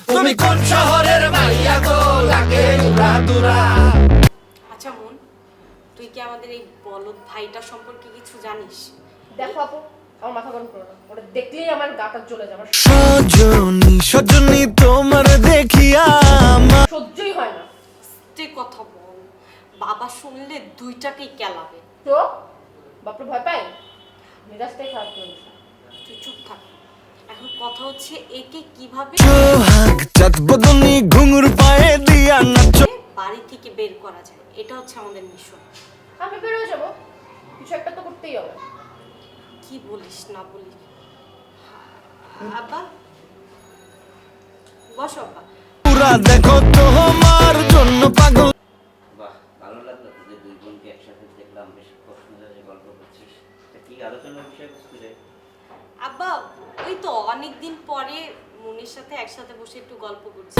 তুমি কোন শহরের মাইয়া গো লাগে উড়াদুরা। আচ্ছা মন, তুই কি আমাদের এই বলদ ভাইটা সম্পর্কে কিছু জানিস? দেখো আপু, আমার মাথা গরম করো না, ওটা দেখলেই আমার গাটা জ্বলে যাবে, আমার সজনী সজনী তোমার দেখিয়া আমার সহ্যই হয় না। তুই কথা বল, বাবা শুনলে দুইটাকেই কেলাবে। তো বাপরে ভয় পাই, মেজাজটাই খারাপ করে দিচ্ছে। তুই চুপ থাক। এখন কথা হচ্ছে একে কিভাবে সোহাগ চাঁদ বদনী ঘুঙুর পায়ে দিয়া নাচ। বাড়ি থেকে বের করা যায়, এটা হচ্ছে আমাদের মিশন। আমি বেরোয় যাবো, কিছু একটা তো করতেই হবে। কি বলিস না বলিস। আব্বা বসো আব্বা। পুরা দেখো তোমার জন্য পাগল। বাহ, ভালো লাগলো তোদের দুই বোনকে একসাথে দেখলাম, বেশ প্রশ্নজলে গল্প করছিস। তা কি আলোচনার বিষয়বস্তু রে? আব্বা ওই তো অনেকদিন পরে মনির সাথে একসাথে বসে একটু গল্প করছি।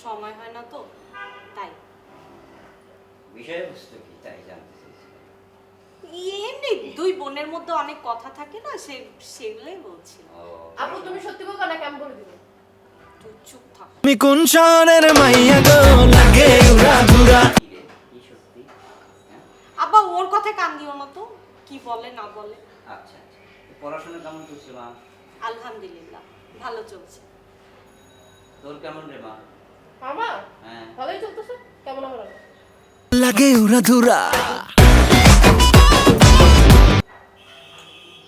সময় হয় না তো তাই। বিষয়বস্তু কি তাই জানতে চেয়েছিলাম। এমনি দুই বোনের মধ্যে অনেক কথা থাকে না, সেগুলোই বলছিলাম। ও, আপু তুমি সত্যি বলবো না, কেমন করে দিবে? তুই চুপ থাক। তুমি কোন শহরের মাইয়া গো লাগে উড়াদুরা। কি রে, কি সত্যি? হ্যাঁ, আব্বা ওর কথায় কান দিও না তো, কি বলে না বলে। আচ্ছা আচ্ছা। তো পড়াশোনা কেমন চলছে মা? আলহামদুলিল্লাহ ভালো চলছে। তোর কেমন রে মা? আমার হ্যাঁ, ভালোই চলতেছে, কেমন হবে না? লাগে উড়াদুরা।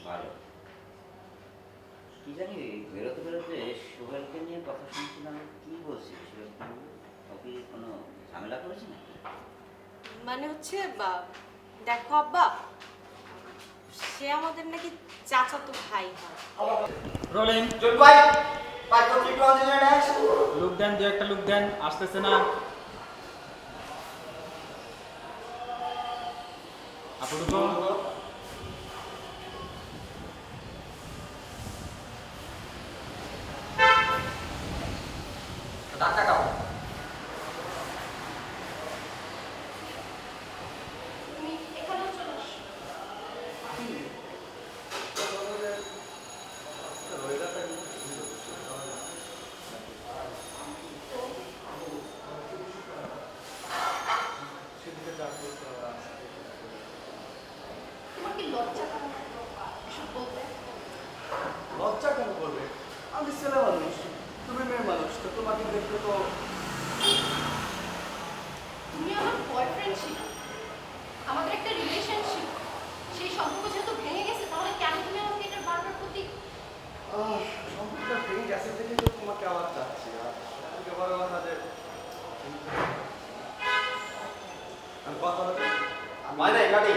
ভালো। কি জানি বেরোতে বেরোতে সোহেলকে নিয়ে কথা শুনছিলাম, কি বলছিস সোহেল? ওকে কোনো ঝামেলা করেছে নাকি? মানে হচ্ছে দেখো আব্বা, সে আমাদের নাকি চাচাতো ভাই হয়। রোলিং ভাই ভাই তো কি কোন জায়গায় আছে? লুক দেন, দু একটা লুক দেন, আসতেছে না। আপাতত টাকা দাও। তুমি এখানেও চলে আসো। তোমার কি লজ্জা করে না এসব বলতে? লজ্জা কেন করবে? আমি ছেলে মানুষ, তুমি মেয়ে মানুষ, তো তোমাকে দেখতে তো তুমি আমার বয়ফ্রেন্ড ছিল, আমাদের একটা রিলেশনশিপ, সেই সম্পর্ক যেহেতু ভেঙে গেছে, তাহলে কেন তুমি আমাকে এটার বারবার প্রতি সম্পর্কটা ভেঙে গেছে থেকে তো তোমাকে আবার চাচ্ছি। আর সবথেকে বড় কথা যে আমি কথা বলতে মাইনে কাটি